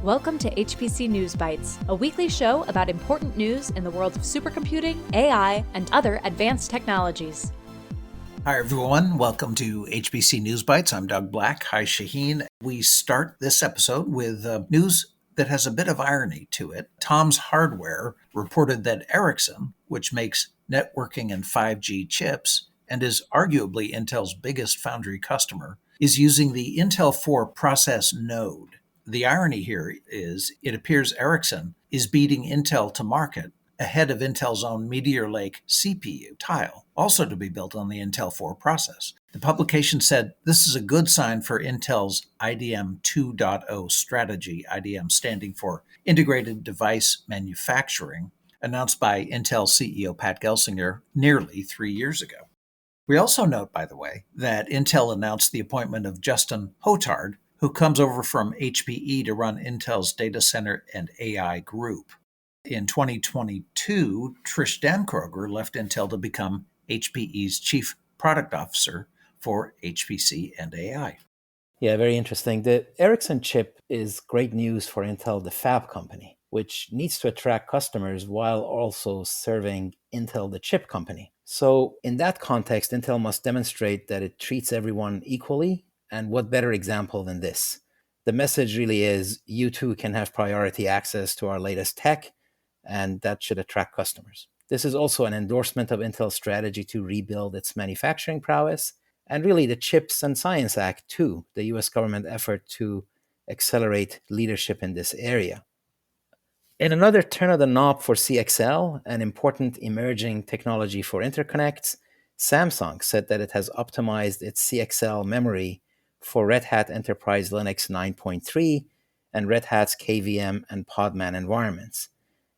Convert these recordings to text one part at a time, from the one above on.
Welcome to HPC News Bytes, a weekly show about important news in the world of supercomputing, AI, and other advanced technologies. Hi, everyone. Welcome to HPC News Bytes. I'm Doug Black. Hi, Shaheen. We start this episode with news that has a bit of irony to it. Tom's Hardware reported that Ericsson, which makes networking and 5G chips and is arguably Intel's biggest foundry customer, is using the Intel 4 process node. The irony here is it appears Ericsson is beating Intel to market ahead of Intel's own Meteor Lake CPU tile, also to be built on the Intel 4 process. The publication said this is a good sign for Intel's IDM 2.0 strategy, IDM standing for Integrated Device Manufacturing, announced by Intel CEO Pat Gelsinger nearly 3 years ago. We also note, by the way, that Intel announced the appointment of Justin Hotard, who comes over from HPE to run Intel's data center and AI group. In 2022, Trish Dankroger left Intel to become HPE's chief product officer for HPC and AI. Yeah, very interesting. The Ericsson chip is great news for Intel, the fab company, which needs to attract customers while also serving Intel, the chip company. So in that context, Intel must demonstrate that it treats everyone equally. And what better example than this? The message really is you too can have priority access to our latest tech, and that should attract customers. This is also an endorsement of Intel's strategy to rebuild its manufacturing prowess, and really the CHIPS and Science Act too, the US government effort to accelerate leadership in this area. In another turn of the knob for CXL, an important emerging technology for interconnects, Samsung said that it has optimized its CXL memory for Red Hat Enterprise Linux 9.3 and Red Hat's KVM and Podman environments.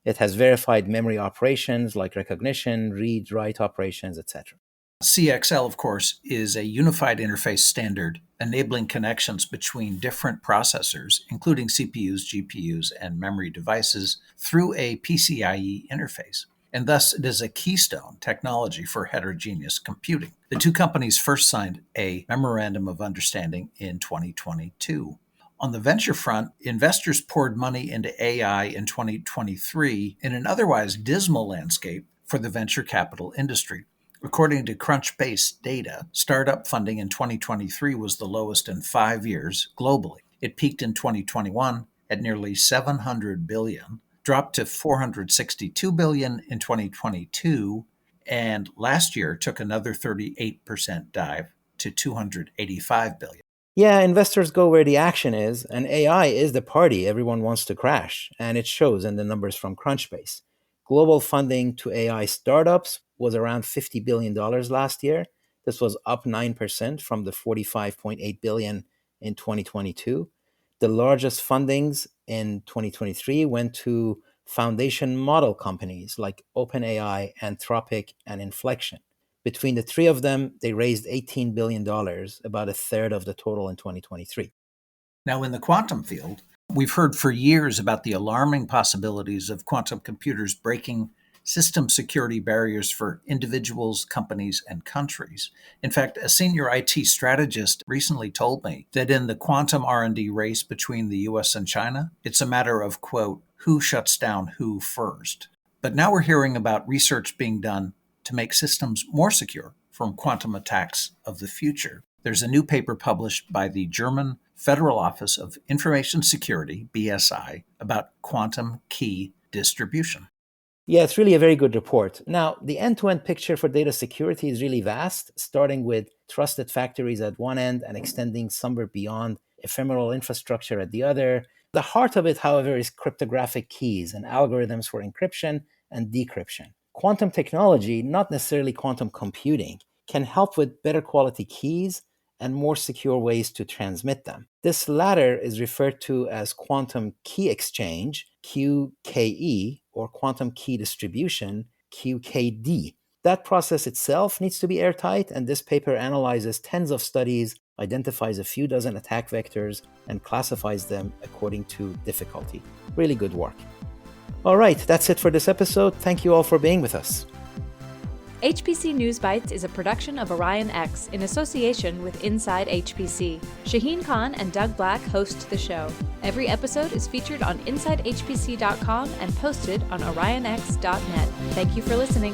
It has verified memory operations like recognition, read, write operations, etc. CXL, of course, is a unified interface standard enabling connections between different processors, including CPUs, GPUs, and memory devices, through a PCIe interface. And thus, it is a keystone technology for heterogeneous computing. The two companies first signed a memorandum of understanding in 2022. On the venture front, investors poured money into AI in 2023 in an otherwise dismal landscape for the venture capital industry. According to Crunchbase data, startup funding in 2023 was the lowest in 5 years globally. It peaked in 2021 at nearly $700 billion, dropped to $462 billion in 2022, and last year took another 38% dive to $285 billion. Yeah, investors go where the action is, and AI is the party everyone wants to crash, and it shows in the numbers from Crunchbase. Global funding to AI startups was around $50 billion last year. This was up 9% from the $45.8 billion in 2022. The largest fundings in 2023 went to foundation model companies like OpenAI, Anthropic, and Inflection. Between the three of them, they raised $18 billion, about a third of the total in 2023. Now, in the quantum field, we've heard for years about the alarming possibilities of quantum computers breaking system security barriers for individuals, companies, and countries. In fact, a senior IT strategist recently told me that in the quantum R&D race between the US and China, it's a matter of, quote, who shuts down who first. But now we're hearing about research being done to make systems more secure from quantum attacks of the future. There's a new paper published by the German Federal Office of Information Security, BSI, about quantum key distribution. Yeah, it's really a very good report. Now, the end-to-end picture for data security is really vast, starting with trusted factories at one end and extending somewhere beyond ephemeral infrastructure at the other. The heart of it, however, is cryptographic keys and algorithms for encryption and decryption. Quantum technology, not necessarily quantum computing, can help with better quality keys and more secure ways to transmit them. This latter is referred to as quantum key exchange, QKE, or quantum key distribution, QKD. That process itself needs to be airtight, and this paper analyzes tens of studies, identifies a few dozen attack vectors, and classifies them according to difficulty. Really good work. All right, that's it for this episode. Thank you all for being with us. HPC News Bytes is a production of Orion X in association with Inside HPC. Shaheen Khan and Doug Black host the show. Every episode is featured on InsideHPC.com and posted on OrionX.net. Thank you for listening.